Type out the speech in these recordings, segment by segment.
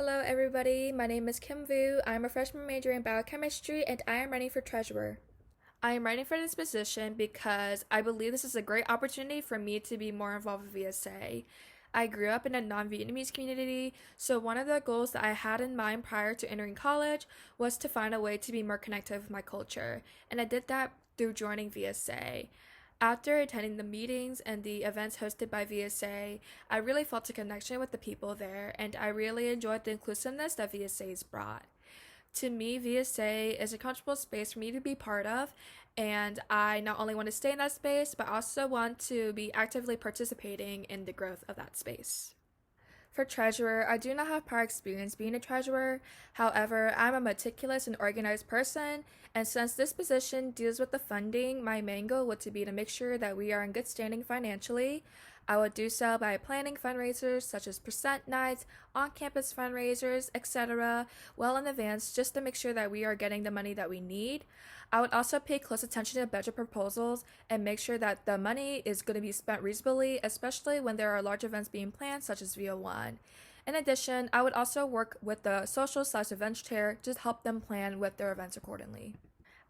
Hello everybody, my name is Kim Vu. I am a freshman major in biochemistry and I am running for treasurer. I am running for this position because I believe this is a great opportunity for me to be more involved with VSA. I grew up in a non-Vietnamese community, so one of the goals that I had in mind prior to entering college was to find a way to be more connected with my culture, and I did that through joining VSA. After attending the meetings and the events hosted by VSA, I really felt a connection with the people there, and I really enjoyed the inclusiveness that VSA's brought. To me, VSA is a comfortable space for me to be part of, and I not only want to stay in that space, but also want to be actively participating in the growth of that space. For treasurer, I do not have prior experience being a treasurer. However, I'm a meticulous and organized person, and since this position deals with the funding, my main goal would to be to make sure that we are in good standing financially. I would do so by planning fundraisers such as percent nights, on-campus fundraisers, etc. well in advance just to make sure that we are getting the money that we need. I would also pay close attention to budget proposals and make sure that the money is going to be spent reasonably, especially when there are large events being planned such as VO1. In addition, I would also work with the social/events chair to help them plan with their events accordingly.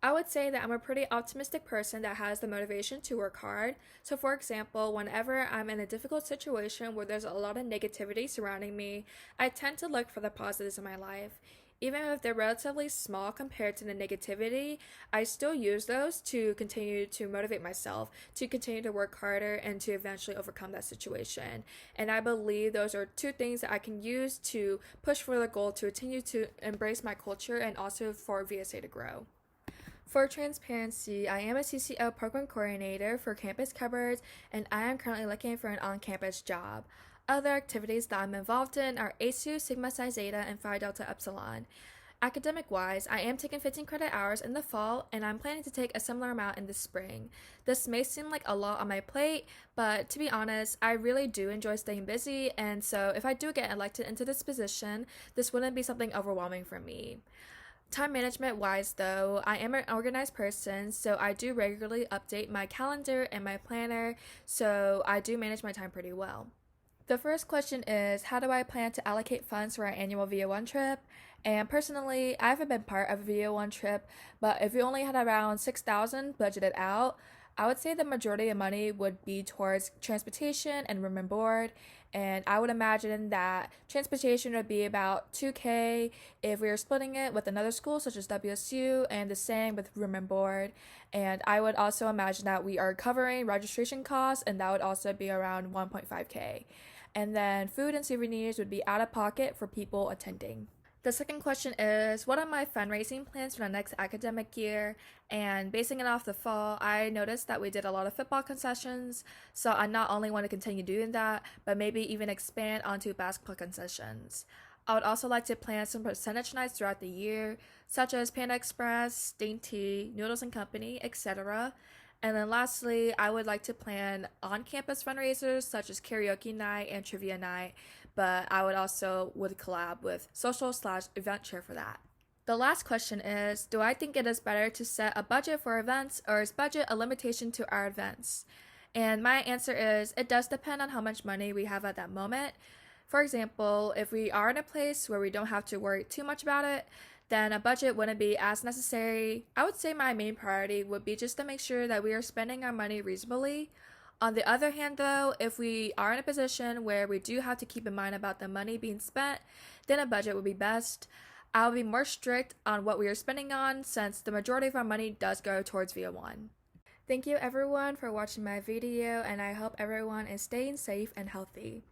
I would say that I'm a pretty optimistic person that has the motivation to work hard. So, for example, whenever I'm in a difficult situation where there's a lot of negativity surrounding me, I tend to look for the positives in my life. Even if they're relatively small compared to the negativity, I still use those to continue to motivate myself, to continue to work harder, and to eventually overcome that situation. And I believe those are two things that I can use to push for the goal to continue to embrace my culture and also for VSA to grow. For transparency, I am a CCO program coordinator for Campus Cupboards, and I am currently looking for an on-campus job. Other activities that I'm involved in are ASU, Sigma Psi Zeta, and Phi Delta Epsilon. Academic-wise, I am taking 15 credit hours in the fall, and I'm planning to take a similar amount in the spring. This may seem like a lot on my plate, but to be honest, I really do enjoy staying busy, and so if I do get elected into this position, this wouldn't be something overwhelming for me. Time management wise, though, I am an organized person, so I do regularly update my calendar and my planner, so I do manage my time pretty well. The first question is, how do I plan to allocate funds for our annual VO1 trip? And personally, I haven't been part of a VO1 trip, but if we only had around $6,000 budgeted out, I would say the majority of money would be towards transportation and room and board. And I would imagine that transportation would be about $2,000 if we were splitting it with another school such as WSU, and the same with room and board. And I would also imagine that we are covering registration costs, and that would also be around $1,500. And then food and souvenirs would be out of pocket for people attending. The second question is, what are my fundraising plans for the next academic year? And basing it off the fall, I noticed that we did a lot of football concessions, so I not only want to continue doing that, but maybe even expand onto basketball concessions. I would also like to plan some percentage nights throughout the year, such as Panda Express, Dainty, Noodles and Company, etc. And then lastly, I would like to plan on-campus fundraisers such as karaoke night and trivia night, but I would collab with social/event chair for that. The last question is, do I think it is better to set a budget for events, or is budget a limitation to our events? And my answer is, it does depend on how much money we have at that moment. For example, if we are in a place where we don't have to worry too much about it, then a budget wouldn't be as necessary. I would say my main priority would be just to make sure that we are spending our money reasonably. On the other hand, though, if we are in a position where we do have to keep in mind about the money being spent, then a budget would be best. I'll be more strict on what we are spending on, since the majority of our money does go towards VO1. Thank you everyone for watching my video, and I hope everyone is staying safe and healthy.